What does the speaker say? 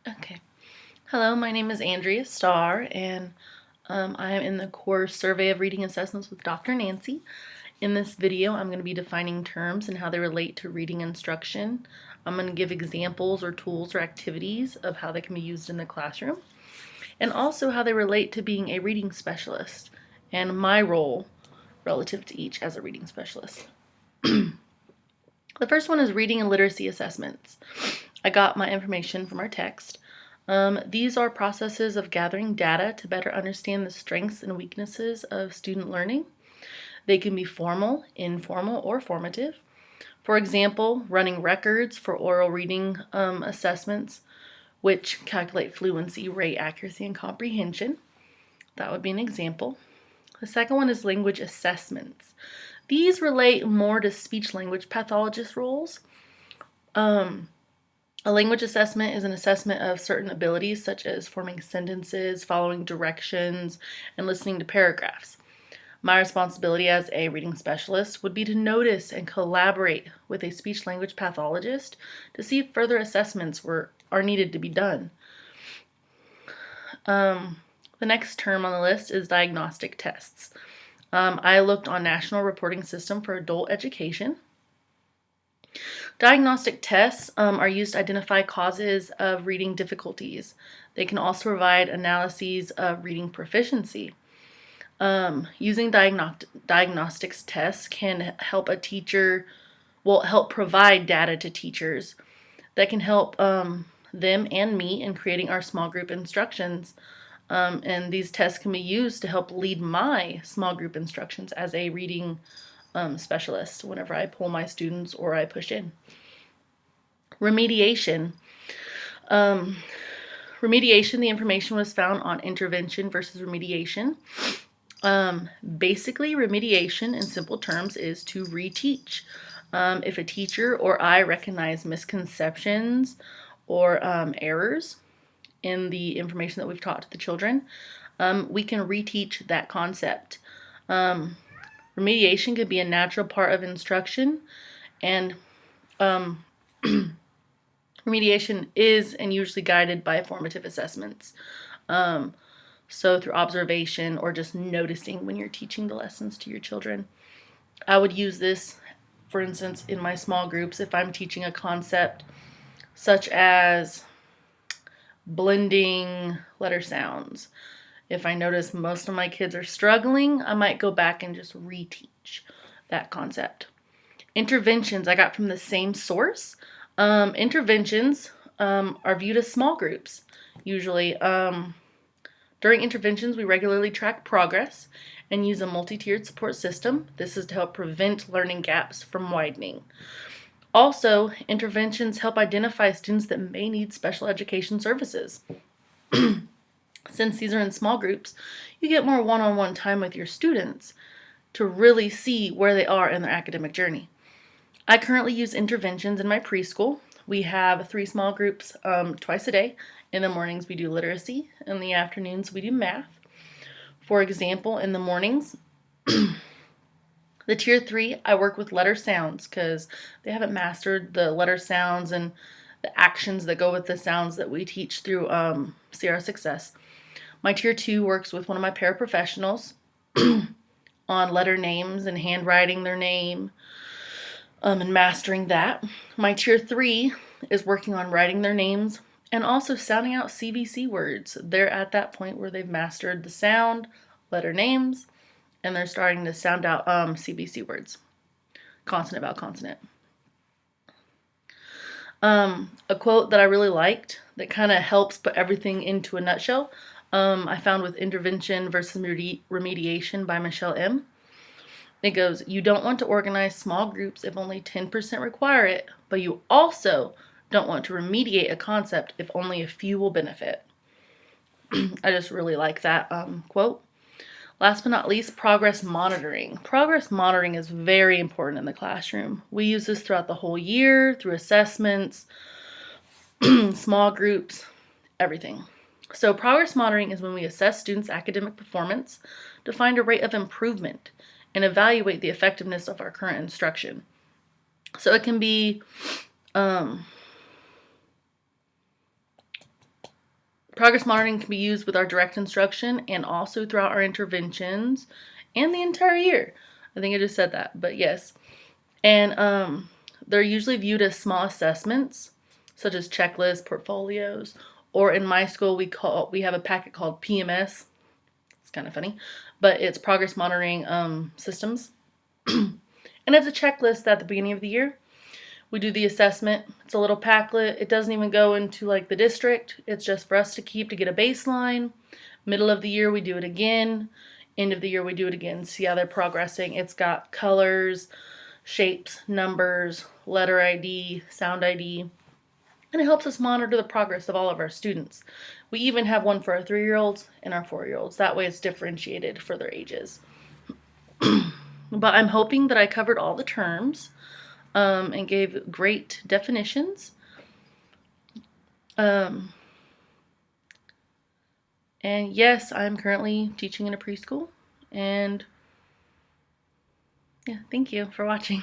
Okay. Hello, my name is Andrea Starr, and I am in the course Survey of Reading Assessments with Dr. Nancy. In this video, I'm going to be defining terms and how they relate to reading instruction. I'm going to give examples or tools or activities of how they can be used in the classroom, and also how they relate to being a reading specialist and my role relative to each as a reading specialist. The first one is reading and literacy assessments. I got my information from our text. These are processes of gathering data to better understand the strengths and weaknesses of student learning. They can be formal, informal, or formative. For example, running records for oral reading assessments, which calculate fluency, rate, accuracy, and comprehension. That would be an example. The second one is language assessments. These relate more to speech-language pathologist roles. A language assessment is an assessment of certain abilities such as forming sentences, following directions, and listening to paragraphs. My responsibility as a reading specialist would be to notice and collaborate with a speech-language pathologist to see if further assessments are needed to be done. The next term on the list is diagnostic tests. I looked on National Reporting System for Adult Education. Diagnostic tests are used to identify causes of reading difficulties. They can also provide analyses of reading proficiency. Using diagnostics tests can help help provide data to teachers that can help them and me in creating our small group instructions. And these tests can be used to help lead my small group instructions as a reading specialist whenever I pull my students or I push in. Remediation. Remediation, the information was found on intervention versus remediation. Basically, remediation in simple terms is to reteach. If a teacher or I recognize misconceptions or errors in the information that we've taught to the children, we can reteach that concept. Remediation could be a natural part of instruction, and remediation is and usually guided by formative assessments. So through observation or just noticing when you're teaching the lessons to your children. I would use this, for instance, in my small groups if I'm teaching a concept such as blending letter sounds. If I notice most of my kids are struggling, I might go back and just reteach that concept. Interventions I got from the same source. Interventions are viewed as small groups, usually. During interventions, we regularly track progress and use a multi-tiered support system. This is to help prevent learning gaps from widening. Also, interventions help identify students that may need special education services. Since these are in small groups, you get more one-on-one time with your students to really see where they are in their academic journey. I currently use interventions in my preschool. We have 3 small groups twice a day. In the mornings, we do literacy. In the afternoons, we do math. For example, in the mornings, the tier 3, I work with letter sounds because they haven't mastered the letter sounds and the actions that go with the sounds that we teach through CR Success. My tier 2 works with one of my paraprofessionals on letter names and handwriting their name and mastering that. My tier 3 is working on writing their names and also sounding out CVC words. They're at that point where they've mastered the sound, letter names, and they're starting to sound out CVC words, consonant vowel consonant. A quote that I really liked that kind of helps put everything into a nutshell, I found with Intervention versus Remediation by Michelle M. It goes, you don't want to organize small groups if only 10% require it, but you also don't want to remediate a concept if only a few will benefit. I just really like that quote. Last but not least, progress monitoring. Progress monitoring is very important in the classroom. We use this throughout the whole year, through assessments, small groups, everything. So progress monitoring is when we assess students' academic performance to find a rate of improvement and evaluate the effectiveness of our current instruction. So it can be Progress monitoring can be used with our direct instruction and also throughout our interventions and the entire year. I think I just said that, but yes. And they're usually viewed as small assessments, such as checklists, portfolios, or in my school we have a packet called PMS. It's kind of funny, but it's progress monitoring systems. And it's a checklist at the beginning of the year. We do the assessment. It's a little packlet. It doesn't even go into like the district. It's just for us to keep to get a baseline. Middle of the year we do it again. End of the year we do it again. See how they're progressing. It's got colors, shapes, numbers, letter ID, sound ID, and it helps us monitor the progress of all of our students. We even have one for our 3-year-olds and our 4-year-olds. That way it's differentiated for their ages. But I'm hoping that I covered all the terms and gave great definitions. And yes, I'm currently teaching in a preschool. And yeah, thank you for watching.